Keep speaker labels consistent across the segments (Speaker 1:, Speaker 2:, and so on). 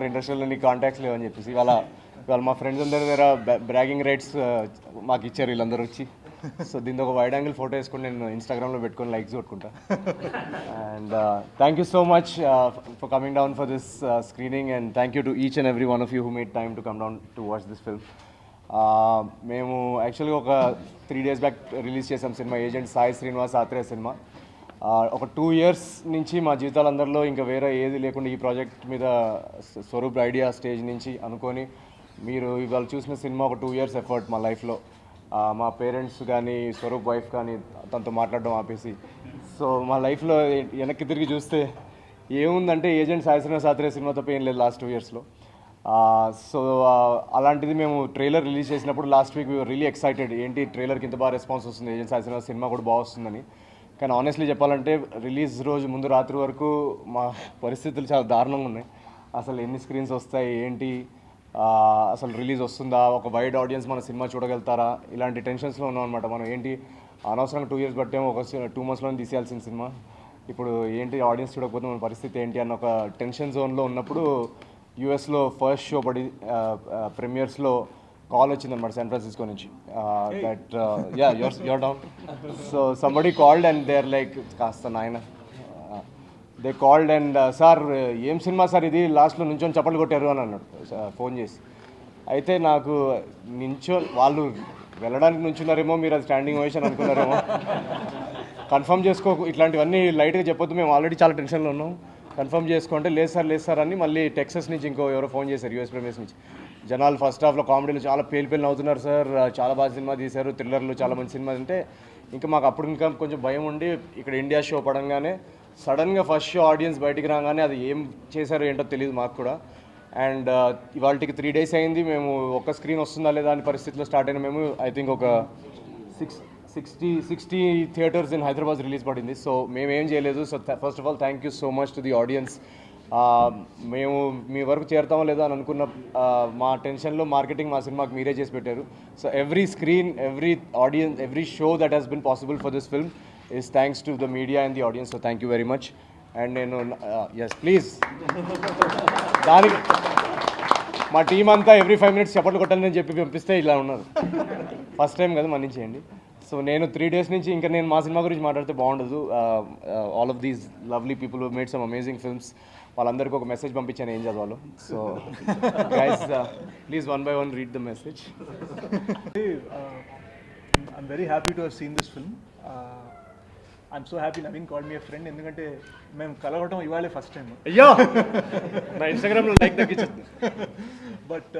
Speaker 1: ఇండస్ట్రీలో నీ కాంటాక్ట్స్ లేవని చెప్పేసి ఇవాళ మా ఫ్రెండ్స్ అందరి దగ్గర బ్రాగింగ్ రైట్స్ మాకు ఇచ్చారు వీళ్ళందరూ వచ్చి. సో దీంతో ఒక వైడ్ యాంగిల్ ఫోటో వేసుకొని నేను ఇన్స్టాగ్రామ్లో పెట్టుకొని లైక్స్ కొట్టుకుంటా. And thank you so much for coming down for this screening, and thank you to each and every one of you who made time to come down to watch this film. మేము యాక్చువల్గా ఒక 3 days back release చేసాం cinema, agent Sai Srinivas Athreya cinema. ఒక 2 years నుంచి మా జీవితాలందరిలో ఇంకా వేరే ఏది లేకుండా ఈ ప్రాజెక్ట్ మీద స్వరూప్ ఐడియా స్టేజ్ నుంచి అనుకొని మీరు ఇవాళ చూసిన సినిమా ఒక 2 years ఎఫర్ట్ మా లైఫ్లో. మా పేరెంట్స్ కానీ స్వరూప్ వైఫ్ కానీ తనతో మాట్లాడడం ఆపేసి, సో మా లైఫ్లో వెనక్కి తిరిగి చూస్తే ఏముందంటే ఏజెంట్ సాయి శ్రీనివాస్ ఆత్రేయ సినిమా తప్ప ఏం లేదు లాస్ట్ 2 yearsలో. సో అలాంటిది మేము ట్రైలర్ రిలీజ్ చేసినప్పుడు last week we are really excited, ఏంటి ట్రైలర్కి ఇంత బాగా రెస్పాన్స్ వస్తుంది, ఏజెంట్ సాయి శ్రీనివాస్ సినిమా కూడా బాగా వస్తుందని. కానీ ఆనెస్ట్లీ చెప్పాలంటే రిలీజ్ రోజు ముందు రాత్రి వరకు మా పరిస్థితులు చాలా దారుణంగా ఉన్నాయి. అసలు ఎన్ని స్క్రీన్స్ వస్తాయి ఏంటి, అసలు రిలీజ్ వస్తుందా, ఒక వైడ్ ఆడియన్స్ మన సినిమా చూడగలుగుతారా, ఇలాంటి టెన్షన్స్లో ఉన్నాం అనమాట. మనం ఏంటి అనవసరంగా 2 years బట్టేమో ఒక 2 monthsలో తీసేయాల్సిన సినిమా, ఇప్పుడు ఏంటి ఆడియన్స్ చూడకపోతే మన పరిస్థితి ఏంటి అన్న ఒక టెన్షన్ జోన్లో ఉన్నప్పుడు యూఎస్లో ఫస్ట్ షో పడి ప్రీమియర్స్లో కాల్ వచ్చిందనమాట శాన్ ఫ్రాన్సిస్కో నుంచి, that you're down. So somebody called and they are like కాస్త నాయన, దే కాల్డ్ అండ్ సార్ ఏం సినిమా సార్ ఇది, లాస్ట్లో నుంచొని చప్పట్లు కొట్టారు అని అన్నాడు ఫోన్ చేసి. అయితే నాకు వాళ్ళు వెళ్ళడానికి నుంచున్నారేమో, మీరు అది స్టాండింగ్ ఓవేషన్ అనుకున్నారేమో, కన్ఫర్మ్ చేసుకో, ఇట్లాంటివన్నీ లైట్గా చెప్పొద్దు, మేము ఆల్రెడీ చాలా టెన్షన్లో ఉన్నాం, కన్ఫర్మ్ చేసుకుంటే లేదు సార్ అని మళ్ళీ టెక్సస్ నుంచి ఇంకో ఎవరో ఫోన్ చేశారు, యూఎస్ ప్రీమియర్స్ నుంచి. జనాలు ఫస్ట్ హాఫ్లో కామెడీలు చాలా పేలు అవుతున్నారు సార్, చాలా బాగా సినిమా తీశారు, థ్రిల్లర్లు చాలా మంచి సినిమా అంటే ఇంకా మాకు అప్పుడు ఇంకా కొంచెం భయం ఉండి ఇక్కడ ఇండియా షో పడంగానే సడన్గా ఫస్ట్ షో ఆడియన్స్ బయటికి రాగానే అది ఏం చేశారో ఏంటో తెలియదు మాకు కూడా. అండ్ ఇవాళకి 3 days అయింది, మేము ఒక్క స్క్రీన్ వస్తుందా లేదా అనే పరిస్థితిలో స్టార్ట్ అయినా మేము ఐ థింక్ ఒక 60 థియేటర్స్ ఇన్ హైదరాబాద్ రిలీజ్ పడింది. సో మేమేం చేయలేదు. So first of all thank you so much to the audience. మేము మీ వరకు చేరుతామో లేదా అని అనుకున్న మా టెన్షన్లో మార్కెటింగ్ మా సినిమాకి మీరే చేసి పెట్టారు. So every screen, every audience, every show that has been possible for this film is thanks to the media and the audience, so thank you very much. And yes please దానికి మా team అంతా every 5 minutes చప్పట్లు కొట్టాలని చెప్పి పంపిస్తే ఇలా ఉన్నారు. First time కదా మన్నించేయండి. సో నేను 3 days నుంచి ఇంకా నేను మా సినిమా గురించి మాట్లాడితే బాగుండదు. All of these lovely people who made some amazing films, వాళ్ళందరికీ ఒక మెసేజ్ పంపించాను ఏం చదవాలో. So guys please one by one read the message.
Speaker 2: I'm very happy to have seen this film. I'm so happy Naveen called me a friend, ఎందుకంటే మేము కలవటం ఇవాళే first time.
Speaker 1: అయ్యో నా ఇన్స్టాగ్రామ్లో లైక్ తగ్గించింది.
Speaker 2: బట్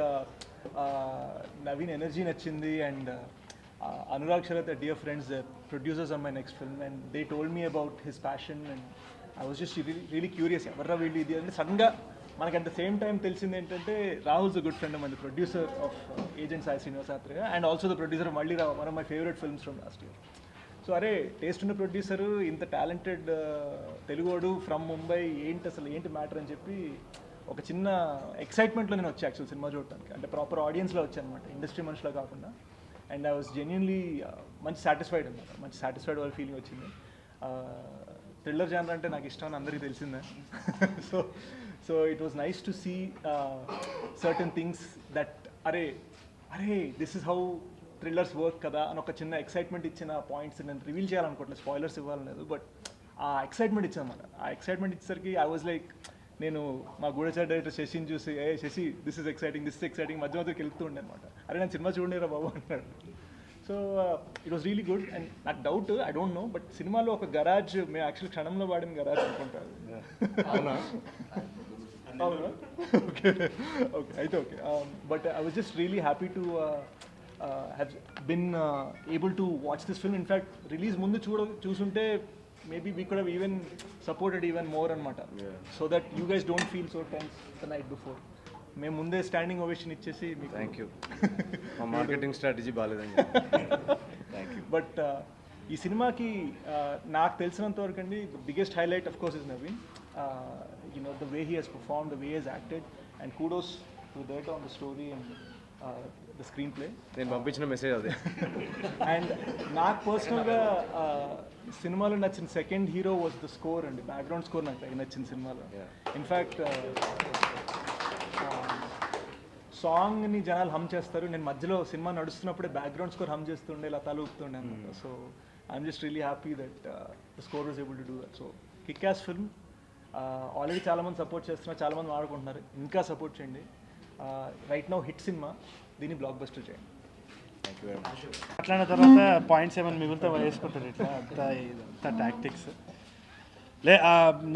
Speaker 2: నవీన్ ఎనర్జీ నచ్చింది, and Anurag Sharath, dear friends, the producers on my next film, and they told me about his passion, and I was just really curious, ఎవర్రా వీళ్ళు ఇది అంటే సడన్గా మనకి అట్ ద సేమ్ టైం తెలిసింది ఏంటంటే రాహుల్'s a good friend of mine, the producer of Agent Sai Srinivas Athreya, and also the producer of Malli Rao, one of my favorite films from last year. So అరే taste ఉన్న producer, ఇంత talented తెలుగోడు from Mumbai, ఏంటి matter అని చెప్పి ఒక చిన్న ఎక్సైట్మెంట్లో నేను వచ్చాను యాక్చువల్ సినిమా చూడటానికి. అంటే ప్రాపర్ ఆడియన్స్లో వచ్చాను అనమాట, ఇండస్ట్రీ మనుషులో కాకుండా. అండ్ ఐ వాజ్ జెన్యున్లీ మంచి సాటిస్ఫైడ్ అనమాట, మంచి సాటిస్ఫైడ్ వాళ్ళ ఫీలింగ్ వచ్చింది. థ్రిల్లర్ జానర్ అంటే నాకు ఇష్టం అని అందరికీ తెలిసిందే. So it was nice to see certain things that అరే this is how thrillers work కదా అని ఒక చిన్న ఎక్సైట్మెంట్ ఇచ్చిన పాయింట్స్ నేను రివీల్ చేయాలనుకోవట్లేదు, స్పాయిలర్స్ ఇవ్వాలలేదు, బట్ ఆ ఎక్సైట్మెంట్ ఇచ్చామన్నమాట. ఆ ఎక్సైట్మెంట్ ఇచ్చేసరికి ఐ వాజ్ లైక్, నేను మా గూఢచారి డైరెక్టర్ శశిని చూసి శశి దిస్ ఇస్ ఎక్సైటింగ్ మధ్య మధ్యకి వెళ్తూ ఉండే అనమాట. అరే నేను సినిమా చూడలేరా బాబు అంటాడు. So it was really good. And నాకు doubt, I don't know, but సినిమాలో ఒక గరాజ్, మేము యాక్చువల్లీ క్షణంలో వాడిన గరాజ్ అనుకుంటారు. అవునా? ఓకే అయితే okay. But I was just really happy to have been able to watch this film. In fact, release mundu chusunte maybe we could have even supported even more anamata, so that you guys don't feel so tense the night before. మేము ముందే standing ovation ఇచ్చేసి మీకు
Speaker 1: thank you. మా marketing strategy బాగాలేదని thank you.
Speaker 2: But ఈ సినిమాకి నాకు తెలిసినంత వరకు అండి biggest highlight of course is Naveen. You know the way he he's perform, the way he's acted, and kudos to that on the story and the screenplay.
Speaker 1: నేను పంపించిన message అదే.
Speaker 2: అండ్ నాకు పర్సనల్గా సినిమాలో నచ్చిన second hero was the score అండి. Background score నాకు తెగ నచ్చింది సినిమాలో. ఇన్ఫ్యాక్ట్ సాంగ్ని జనాలు హమ్ చేస్తారు, నేను మధ్యలో సినిమా నడుస్తున్నప్పుడే బ్యాక్గ్రౌండ్ స్కోర్ హమ్ చేస్తుండే, ఇలా తల ఊపుతుండే అనమాట. So I'm just really happy that the score was able to do that. So kick ass film. Already చాలామంది సపోర్ట్ చేస్తున్నారు, చాలామంది ఆడుకుంటున్నారు, ఇంకా సపోర్ట్ చేయండి. రైట్ నౌ హిట్ సినిమా, దీన్ని బ్లాక్ బస్టర్ చేయండి.
Speaker 1: Thank you very much.
Speaker 3: అట్లానే తర్వాత పాయింట్స్ ఏమైనా మిగులుతా వేసుకుంటారు ఇట్లా అంత టాక్టిక్స్ లే.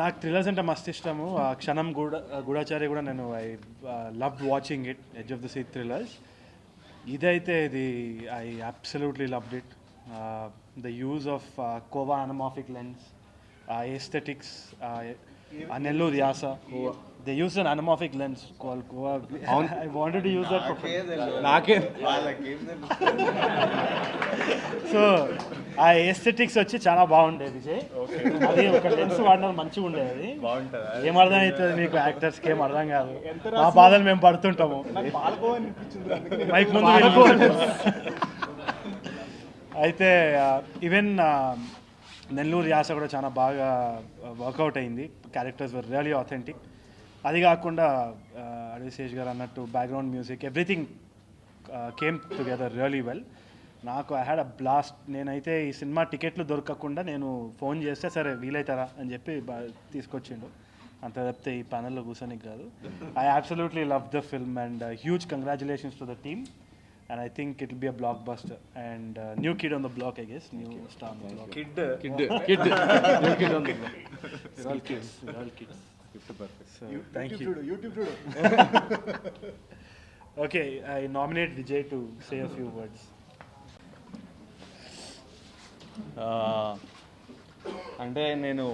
Speaker 3: నాకు థ్రిల్లర్స్ అంటే మస్తు ఇష్టము. క్షణం గూఢాచారి కూడా నేను I love watching it, edge of the seat thrillers. ఇదైతే ఇది I absolutely loved it. The use of Kowa anamorphic lens, aesthetics, Nellore యాస. They used an anamorphic lens called Goa. I wanted to use that for
Speaker 1: నాకే
Speaker 3: so ఆ aesthetics వచ్చి చాలా బాగుండేది విజయ్. అది ఒక లెన్స్ వాడిన మంచిగా ఉండేది. ఏం అర్థం అవుతుంది మీకు యాక్టర్స్కి, ఏం అర్థం కాదు. మా బాధలు మేము పడుతుంటాము మైక్ ముందు. అయితే ఈవెన్ నెల్లూరు యాస కూడా చాలా బాగా వర్కౌట్ అయింది. Characters were really authentic. అది కాకుండా అడిశేష్ గారు అన్నట్టు background music, everything came together really well. నాకు ఐ హ్యాడ్ అ బ్లాస్ట్. నేనైతే ఈ సినిమా టికెట్లు దొరకకుండా నేను ఫోన్ చేస్తే సరే వీలైతారా అని చెప్పి తీసుకొచ్చిండు. అంత తప్పితే ఈ ప్యానల్లో కూర్చొని కాదు. I absolutely love the film and huge congratulations to the team. And I think it will be a blockbuster and new kid on the block, I guess, new star on the block.
Speaker 1: Kid on the block.
Speaker 3: All kids.
Speaker 1: Perfect.
Speaker 3: So thank you.
Speaker 2: YouTube చూడు.
Speaker 3: Okay, I nominate Vijay to say a few words.
Speaker 4: అంటే నేను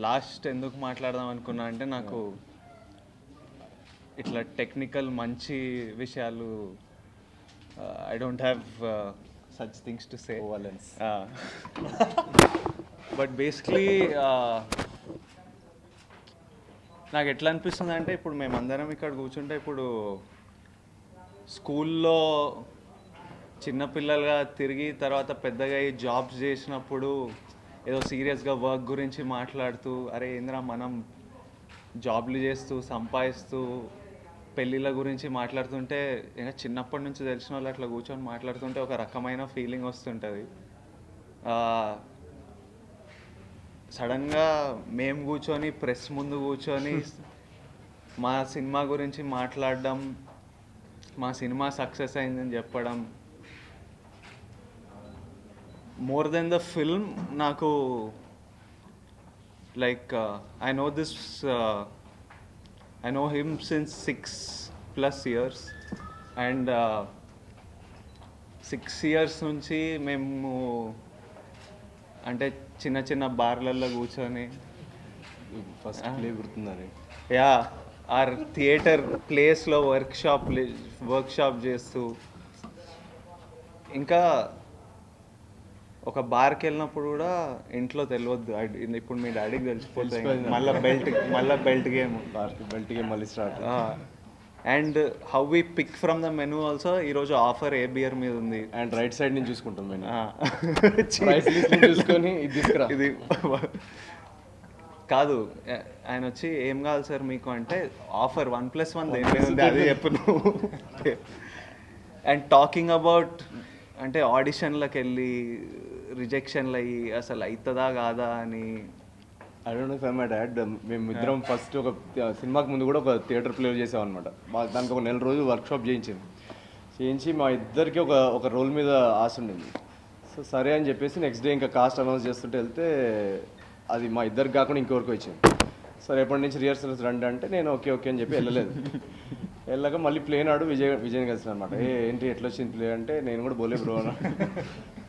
Speaker 4: last ఎందుకు మాట్లాడదాం అనుకున్నా అంటే నాకు ఇట్లా technical మంచి విషయాలు I don't have such things to say. But basically నాకు ఎట్లా అనిపిస్తుంది అంటే ఇప్పుడు మేమందరం ఇక్కడ కూర్చుంటే ఇప్పుడు స్కూల్లో చిన్నపిల్లలుగా తిరిగి తర్వాత పెద్దగా అయ్యి జాబ్స్ చేసినప్పుడు ఏదో సీరియస్గా వర్క్ గురించి మాట్లాడుతూ అరే ఏంద్రా మనం జాబ్లు చేస్తూ సంపాదిస్తూ పెళ్ళిళ్ళ గురించి మాట్లాడుతుంటే ఇంకా చిన్నప్పటి నుంచి తెలిసిన వాళ్ళు అట్లా కూర్చొని మాట్లాడుతుంటే ఒక రకమైన ఫీలింగ్ వస్తుంటుంది. సడన్గా మేము కూర్చొని ప్రెస్ ముందు కూర్చొని మా సినిమా గురించి మాట్లాడడం, మా సినిమా సక్సెస్ అయిందని చెప్పడం, మోర్ దెన్ ద ఫిల్మ్ నాకు like I know him since 6+ years and 6 years నుంచి మేము అంటే చిన్న చిన్న బార్లలో కూర్చొని
Speaker 1: ఫస్ట్ ప్లే గుర్తుందని
Speaker 4: ఆర్ థియేటర్ ప్లేస్లో వర్క్షాప్ చేస్తూ ఇంకా ఒక బార్కి వెళ్ళినప్పుడు కూడా ఇంట్లో తెలియద్దు. ఇప్పుడు మీ డాడీకి తెలిసిపోతుంది మళ్ళీ బెల్ట్ గేమ్
Speaker 1: మళ్ళీ start.
Speaker 4: And how we pick from the menu also. ఈరోజు ఆఫర్ ఏ బియర్ మీద ఉంది
Speaker 1: అండ్ రైట్ సైడ్ నుంచి చూసుకుంటాం మేము చూసుకొని ఇది
Speaker 4: కాదు. ఆయన వచ్చి ఏం కావాలి సార్ మీకు అంటే ఆఫర్ 1+1 దేని మీద ఉంది అది చెప్పు నువ్వు. అండ్ టాకింగ్ అబౌట్ అంటే ఆడిషన్లకు వెళ్ళి రిజెక్షన్లు అయ్యి అసలు అవుతుందా కాదా అని.
Speaker 1: I don't no if I my dad. మేము ఇద్దరం ఫస్ట్ ఒక సినిమాకి ముందు కూడా ఒక థియేటర్ ప్లే చేసాం అనమాట. దానికి ఒక 4 రోజులు వర్క్షాప్ చేయించి మా ఇద్దరికి ఒక రోల్ మీద ఆశ ఉండింది. సో సరే అని చెప్పేసి నెక్స్ట్ డే ఇంకా కాస్ట్ అనౌన్స్ చేస్తుంటే వెళ్తే అది మా ఇద్దరికి కాకుండా ఇంకొకరికి వచ్చింది. సరే ఎప్పటి నుంచి రిహర్సల్స్ రండి అంటే నేను ఓకే అని చెప్పి వెళ్ళలేదు. వెళ్ళాక మళ్ళీ ప్లే నాడు విజయ్ కలిసిన అనమాట. ఏంటి ఎట్లా వచ్చింది ప్లే అంటే నేను కూడా పోలే బ్రో అన్న.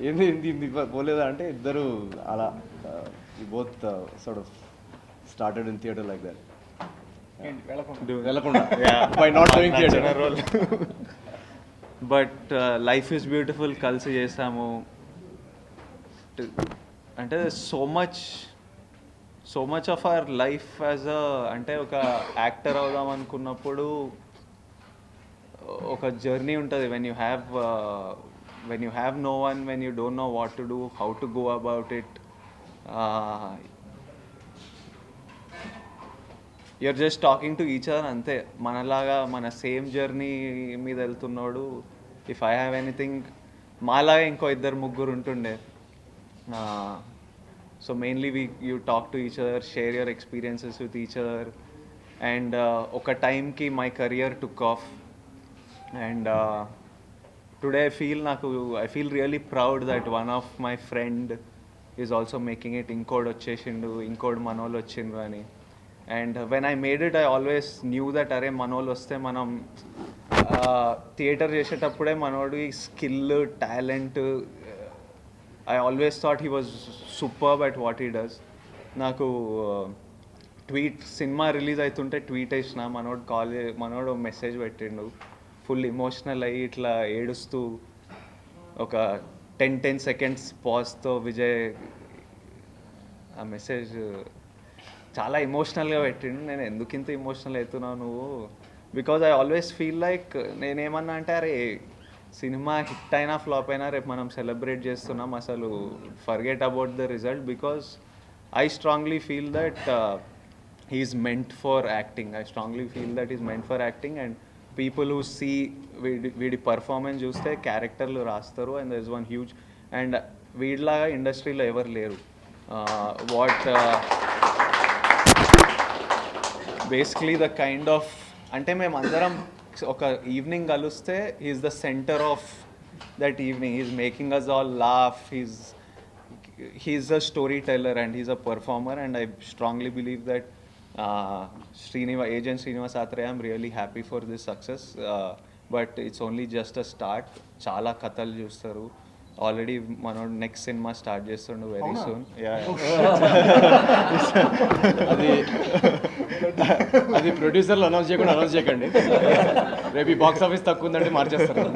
Speaker 1: ఏంది పోలేదా అంటే ఇద్దరు అలా both sort of started in theatre like that. వెళ్ళకుండా by not doing theatre
Speaker 4: role. But life is beautiful కలిసి చేసాము. అంటే so much of our life as అంటే ఒక యాక్టర్ అవుదాం అనుకున్నప్పుడు ఒక జర్నీ ఉంటుంది. When you have no one, when you don't know what to do, how to go about it, you're just talking to each other అంతే. మనలాగా మన same journey మీద వెళ్తున్నాడు. ఇఫ్ ఐ హ్యావ్ ఎనీథింగ్, మాలాగా ఇంకో ఇద్దరు ముగ్గురు ఉంటుండే. So mainly you talk to each other, share your experiences with each other. And ఒక టైంకి my career took off. And today I feel really proud that one of my friend is also making it. ఇంకోడు వచ్చేసిండు, ఇంకోడు మనోళ్ళు వచ్చిండ్రు అని. And when I made it, I always knew that అరే మనోళ్ళు వస్తే మనం థియేటర్ చేసేటప్పుడే మనోడి skill, talent, I always thought he was superb at what he does. నాకు సినిమా రిలీజ్ అవుతుంటే ట్వీట్ వేసిన, మనోడు మెసేజ్ పెట్టిండు, ఫుల్ ఇమోషనల్ అయ్యి ఇట్లా ఏడుస్తూ ఒక 10 seconds పాజ్తో విజయ్ ఆ మెసేజ్ చాలా ఎమోషనల్గా పెట్టిండు. నేను ఎందుకు ఇంత ఎమోషనల్ అవుతున్నావు నువ్వు? Because I always feel like, నేనేమన్నా అంటే అరే సినిమా హిట్ అయినా ఫ్లాప్ అయినా రేపు మనం సెలబ్రేట్ చేస్తున్నాం, అసలు forget about the result. Because I strongly feel that he's meant for acting. I strongly feel that is meant for acting. And people who see వీడి పర్ఫార్మెన్స్ చూస్తే క్యారెక్టర్లు రాస్తారు. And there is one huge, and వీడిలాగా ఇండస్ట్రీలో ఎవరు లేరు. Basically the kind of, అంటే మేమందరం ఒక ఈవినింగ్ కలిస్తే he's the centre of that evening. He's making us all laugh. He's a storyteller and he's a performer. And I strongly believe that agent Srinivas Athreya, I'm really happy for this success. But it's only just a start. చాలా కథలు చూస్తారు. Already మనోడు next cinema start చేస్తుండు very soon.
Speaker 1: అది ప్రొడ్యూసర్లు announce చేయకండి. రేపు ఈ బాక్స్ ఆఫీస్ తక్కువ ఉందంటే మార్చేస్తారు.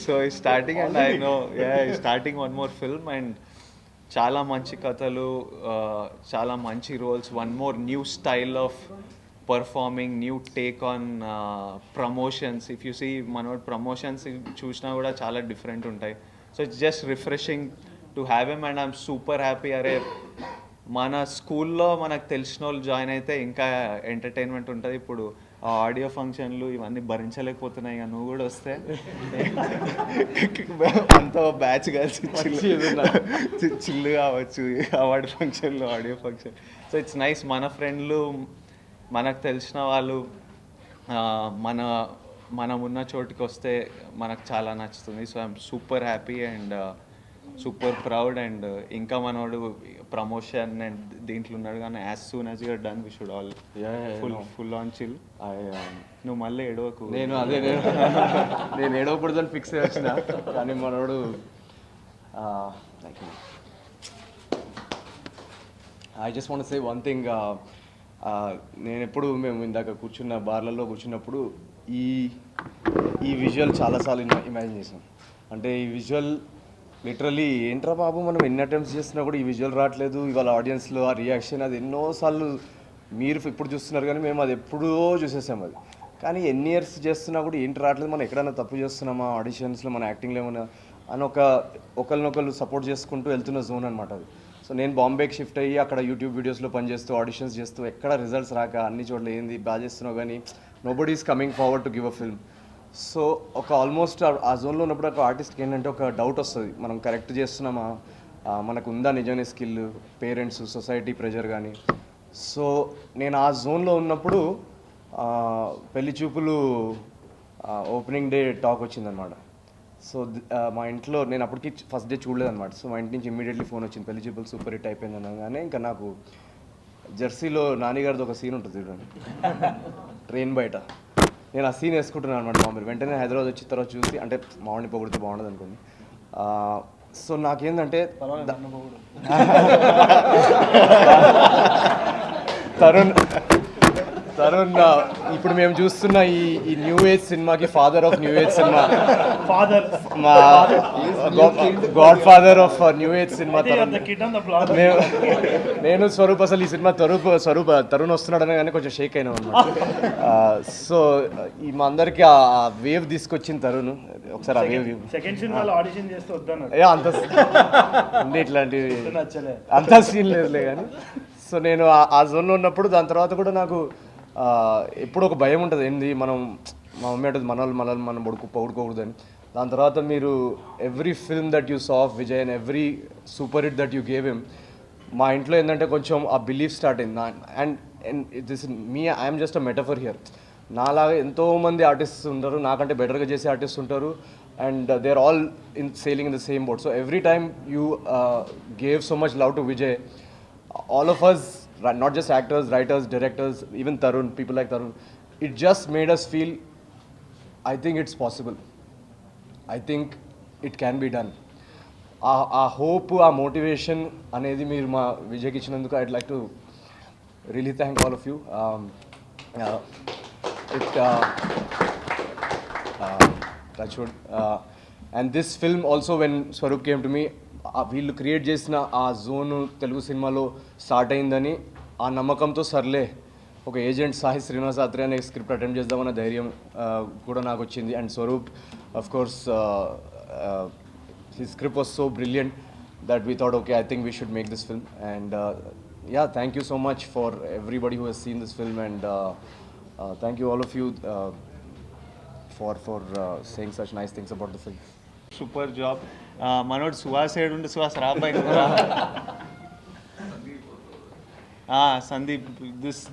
Speaker 4: సో ఈ starting, and I know starting one more film. అండ్ చాలా మంచి కథలు, చాలా మంచి roles, one more new style of performing, new take on promotions. If you see మనోడు ప్రమోషన్స్ చూసినా కూడా చాలా డిఫరెంట్ ఉంటాయి. So it's just refreshing to have him. And I'm super happy. అరే మన స్కూల్లో మనకు తెలిసిన వాళ్ళు జాయిన్ అయితే ఇంకా ఎంటర్టైన్మెంట్ ఉంటుంది. ఇప్పుడు ఆ ఆడియో ఫంక్షన్లు ఇవన్నీ భరించలేకపోతున్నాయి. నువ్వు కూడా వస్తే అంతా బ్యాచ్ కలిసి చిల్లు కావచ్చు అవార్డు ఫంక్షన్లు, audio function. So it's nice. మన ఫ్రెండ్లు, మనకు తెలిసిన వాళ్ళు మనం ఉన్న చోటుకి వస్తే మనకు చాలా నచ్చుతుంది. So I'm super happy and super proud. And ఇంకా మనోడు ప్రమోషన్ అండ్ దీంట్లో ఉన్నాడు. కానీ as soon as you're done we should all full on chill. నువ్వు మళ్ళీ ఏడవకు.
Speaker 1: నేను ఏడవకూడదని ఫిక్స్ చేసిన, కానీ మనోడు I just want say one thing. నేను ఎప్పుడు మేము ఇందాక బార్లలో కూర్చున్నప్పుడు ఈ విజువల్ చాలాసార్లు ఇమాజిన్ చేసాం. అంటే ఈ విజువల్ లిటరలీ ఏంట్రా బాబు, మనం ఎన్ని అటెంప్ట్స్ చేస్తున్నా కూడా ఈ విజువల్ రావట్లేదు. ఇవాళ ఆడియన్స్లో ఆ రియాక్షన్, అది ఎన్నోసార్లు మీరు ఇప్పుడు చూస్తున్నారు, కానీ మేము అది ఎప్పుడో చూసేసాం. అది కానీ ఎన్ని ఇయర్స్ చేస్తున్నా కూడా ఏంటి రావట్లేదు, మనం ఎక్కడైనా తప్పు చేస్తున్నామా ఆడిషన్స్లో, మన యాక్టింగ్లో ఏమైనా అని ఒకరినొకరు సపోర్ట్ చేసుకుంటూ వెళ్తున్న జోన్ అనమాట అది. సో నేను బాంబేకి షిఫ్ట్ అయ్యి అక్కడ యూట్యూబ్ వీడియోస్లో పనిచేస్తూ ఆడిషన్స్ చేస్తూ ఎక్కడ రిజల్ట్స్ రాక అన్ని చోట్ల ఏంది బాగా చేస్తున్నావు కానీ nobody is coming forward to give a film. So ఒక ఆల్మోస్ట్ ఆ జోన్లో ఉన్నప్పుడు ఒక ఆర్టిస్ట్కి ఏంటంటే ఒక డౌట్ వస్తుంది, మనం కరెక్ట్ చేస్తున్నామా, మనకు ఉందా నిజమైన స్కిల్, పేరెంట్స్, సొసైటీ ప్రెషర్ కానీ. సో నేను ఆ జోన్లో ఉన్నప్పుడు పెళ్లి చూపులు ఓపెనింగ్ డే టాక్ వచ్చిందనమాట. సో మా ఇంట్లో నేను అప్పటికి ఫస్ట్ డే చూడలేదన్నమాట. సో మా ఇంటి నుంచి ఇమ్మీడియట్లీ ఫోన్ వచ్చింది, పెళ్లి చూపులు సూపర్ హిట్ అయిపోయింది అనగానే ఇంకా నాకు జెర్సీలో నానిగారిది ఒక సీన్ ఉంటుంది చూడండి, ట్రైన్ బయట, నేను ఆ సీన్ వేసుకుంటున్నాను అనమాట. మామూలు వెంటనే హైదరాబాద్ వచ్చిన తర్వాత చూసి, అంటే మామూలు పొగిడితే బాగుండదు అనుకోండి. సో నాకేంటంటే తరుణ్ ఇప్పుడు మేము చూస్తున్న ఈ న్యూ ఏజ్ సినిమాకి father of new age cinema, మా godfather of new age cinema Tarun. నేను స్వరూప్ అసలు ఈ సినిమా తరుణ్ వస్తున్నాడనే కానీ కొంచెం షేక్ అయినాం అనమాట. సో ఈ మా అందరికి ఆ వేవ్ తీసుకొచ్చిన తరుణ్. ఒకసారి ఆ వేవ్
Speaker 3: సెకండ్ సినిమాలో ఆడిషన్ చేస్తే వద్దన్నారు.
Speaker 1: అంత అంటే ఇట్లాంటివి అంత సీన్ లేదులే కానీ. సో నేను ఆ జోన్లో ఉన్నప్పుడు దాని తర్వాత కూడా నాకు ఎప్పుడు ఒక భయం ఉంటుంది, ఏంది మనం మా మమ్మీ అంటుంది మనల్ని మనం పొగుడుకోకూడదని. దాని తర్వాత మీరు every film that you saw of Vijay and every super hit that you gave him, మా ఇంట్లో ఏంటంటే కొంచెం ఆ బిలీఫ్ స్టార్ట్ అయింది. And this me I'm just a metaphor here. నాలాగా ఎంతోమంది ఆర్టిస్ట్స్ ఉంటారు, నాకంటే బెటర్గా చేసే ఆర్టిస్ట్ ఉంటారు, and they are all sailing in the same boat. So every time you gave so much love to Vijay, all of us, not just actors, writers, directors, even Tarun, people like Tarun, it just made us feel, I think it's possible. I think it can be done. ఆ hope, ఆ motivation అనేది మీరు మా విజయ్కి ఇచ్చినందుకు I'd like to really thank all of you. Touchwood. And this film also, when Swaroop came to me, వీళ్ళు create చేసిన ఆ జోన్ తెలుగు సినిమాలో స్టార్ట్ అయిందని ఆ నమ్మకంతో సర్లే ఒక ఏజెంట్ సాయి శ్రీనివాస్ ఆత్రే అనే స్క్రిప్ట్ అటెంప్ట్ చేద్దామన్న ధైర్యం కూడా నాకు వచ్చింది. And Swaroop of course his script was so brilliant that we thought okay, I think we should make this film. And yeah, thank you so much for everybody who has seen this film. And thank you all of you for saying such nice things about the film.
Speaker 4: Super job. మనోడు సుహాస్ ఏడుండి సుహాస్ రాబాయ్ Sandeep,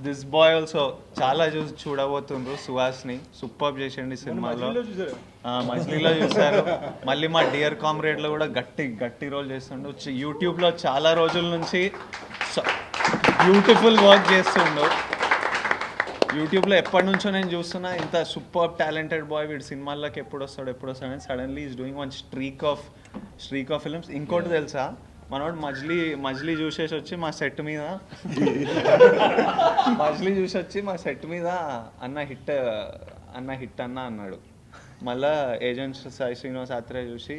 Speaker 4: this boy also చాలా చూడబోతుండ్రు Suhasini. Super చేసిండు సినిమాలో, మజిలీలో చూసారు. మళ్ళీ మా డియర్ కామ్రేడ్లో కూడా గట్టి రోల్ చేస్తుండు. యూట్యూబ్లో చాలా రోజుల నుంచి బ్యూటిఫుల్ వర్క్ చేస్తుండు. యూట్యూబ్లో ఎప్పటి నుంచో నేను చూస్తున్నా, ఇంత సూపర్ టాలెంటెడ్ బాయ్, వీడు సినిమాల్లోకి ఎప్పుడు వస్తాడని suddenly is doing one streak of films. ఇంకోటి తెలుసా, మనోడు మజిలీ చూసేసి వచ్చి మా సెట్ మీద అన్న హిట్ అన్నాడు. మళ్ళా ఏజెంట్ సాయి శ్రీనివాస్ ఆత్రేయ చూసి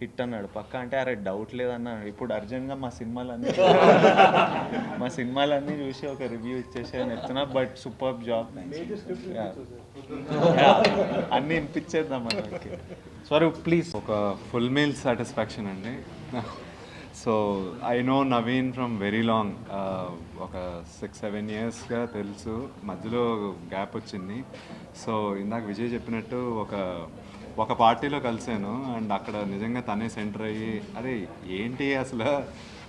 Speaker 4: హిట్ అన్నాడు పక్క. అంటే అరే డౌట్ లేదన్నాడు. ఇప్పుడు అర్జెంట్గా మా సినిమాలన్నీ చూసి ఒక రివ్యూ ఇచ్చేసాను చెప్తున్నా. బట్ సూపర్ జాబ్, అన్నీ వినిపించేద్దాం మనకి. స్వరూప్ ప్లీజ్.
Speaker 5: ఒక ఫుల్ మీల్ సాటిస్ఫాక్షన్ అండి. So I know Naveen from very long, ఒక 6-7 yearsగా తెలుసు. మధ్యలో గ్యాప్ వచ్చింది. సో ఇందాక విజయ్ చెప్పినట్టు ఒక పార్టీలో కలిసాను. అండ్ అక్కడ నిజంగా తనే సెంటర్ అయ్యి అరే ఏంటి అసలు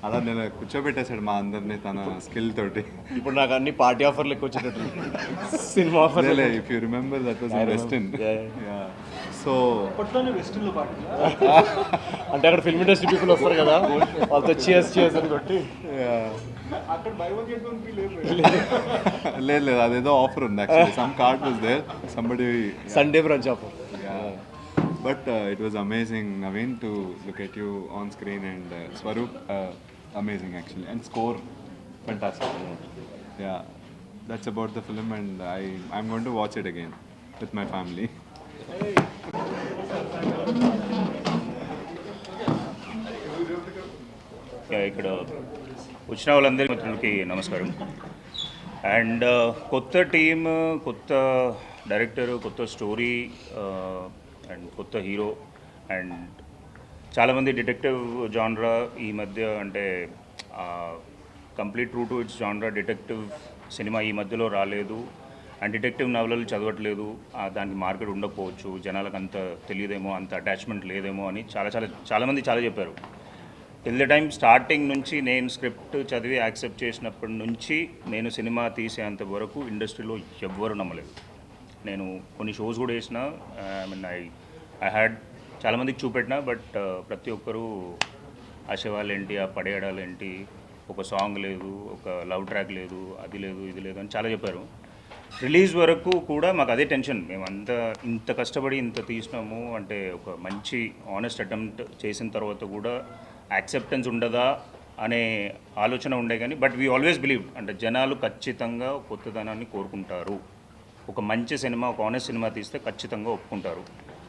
Speaker 5: అలా నేను కూర్చోబెట్టేశాడు మా అందరినీ తన స్కిల్ తోటి.
Speaker 1: ఇప్పుడు నాకు అన్ని పార్టీ ఆఫర్లు ఎక్కువ వచ్చేటట్టు cinema offer.
Speaker 5: If you remember that was in western. So
Speaker 1: అంటే అక్కడ ఫిల్మ్ ఇండస్ట్రీ పీపుల్ వస్తారు కదా, వాళ్ళతో చియర్స్ అని కొట్టి
Speaker 5: లేదు అదేదో ఆఫర్ ఉంది actually. Some card was there, somebody
Speaker 1: Sunday brunch offer.
Speaker 5: But it was amazing, Naveen, to look at you on screen, and Swaroop, amazing actually, and score fantastic. Yeah, that's about the film, and I'm going to watch it again with my family.
Speaker 6: ఇక్కడ వచ్చిన వాళ్ళందరి మిత్రులకి నమస్కారం. And కొత్త team, కొత్త director, కొత్త story and కొత్త hero and చాలామంది డిటెక్టివ్ జాన్రా ఈ మధ్య అంటే complete true to it's genre detective cinema ఈ మధ్యలో రాలేదు. అండ్ డిటెక్టివ్ నవలలు చదవట్లేదు, దానికి మార్కెట్ ఉండకపోవచ్చు, జనాలకు అంత తెలియదేమో, అంత అటాచ్మెంట్ లేదేమో అని చాలామంది చాలా చెప్పారు. టిల్ ద టైమ్ స్టార్టింగ్ నుంచి నేను స్క్రిప్ట్ చదివి యాక్సెప్ట్ చేసినప్పటి నుంచి నేను సినిమా తీసేంత వరకు ఇండస్ట్రీలో ఎవ్వరు నమ్మలేదు. నేను కొన్ని షోస్ కూడా వేసిన, ఐ హ్యాడ్ చాలామందికి చూపెట్టినా, బట్ ప్రతి ఒక్కరూ ఆ శవాలేంటి, ఆ పడేయడాలేంటి, ఒక సాంగ్ లేదు, ఒక లవ్ ట్రాక్ లేదు, అది లేదు, ఇది లేదు అని చాలా చెప్పారు. రిలీజ్ వరకు కూడా మాకు అదే టెన్షన్. మేమంతా ఇంత కష్టపడి ఇంత తీసినాము అంటే ఒక మంచి ఆనెస్ట్ అటెంప్ట్ చేసిన తర్వాత కూడా యాక్సెప్టెన్స్ ఉండదా అనే ఆలోచన ఉండే కానీ బట్ వీ ఆల్వేస్ బిలీవ్ అంటే జనాలు ఖచ్చితంగా కొత్తదనాన్ని కోరుకుంటారు. ఒక మంచి సినిమా, ఒక ఆనెస్ట్ సినిమా తీస్తే ఖచ్చితంగా ఒప్పుకుంటారు.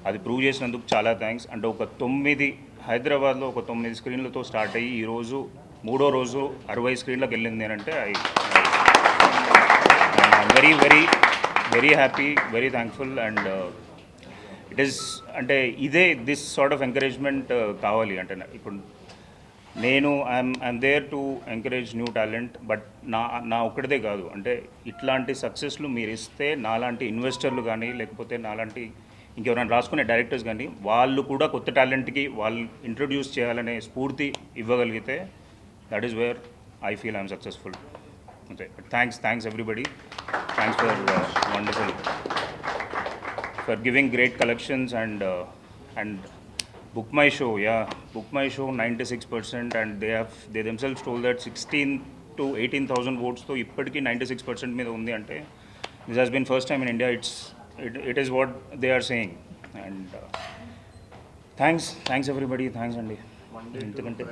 Speaker 6: అది ప్రూవ్ చేసినందుకు చాలా థ్యాంక్స్. అంటే ఒక 9 హైదరాబాద్లో ఒక 9 స్క్రీన్లతో స్టార్ట్ అయ్యి ఈరోజు 3వ రోజు 60 స్క్రీన్లకు వెళ్ళింది అని అంటే very very very happy, very thankful. And it is అంటే ఇదే దిస్ సార్ట్ ఆఫ్ ఎంకరేజ్మెంట్ కావాలి. అంటే ఇప్పుడు నేను I'm there to encourage new talent, but నా ఒక్కడిదే కాదు. అంటే ఇట్లాంటి సక్సెస్లు మీరు ఇస్తే నాలాంటి ఇన్వెస్టర్లు కానీ లేకపోతే నాలాంటి ఇంకెవరైనా రాసుకునే డైరెక్టర్స్ కానీ వాళ్ళు కూడా కొత్త టాలెంట్కి వాళ్ళు ఇంట్రొడ్యూస్ చేయాలనే స్ఫూర్తి ఇవ్వగలిగితే that is where I feel I'm successful. అంతే. Thanks everybody. Thanks for wonderful for giving great collections and Book My Show, yeah. Book My Show 96%, and they themselves told that 16 to 18,000 votes to ippatiki 96% మీద ఉంది అంటే this has been first time in India. It is what they are saying. And thanks everybody. Thanks Andy. ఎందుకంటే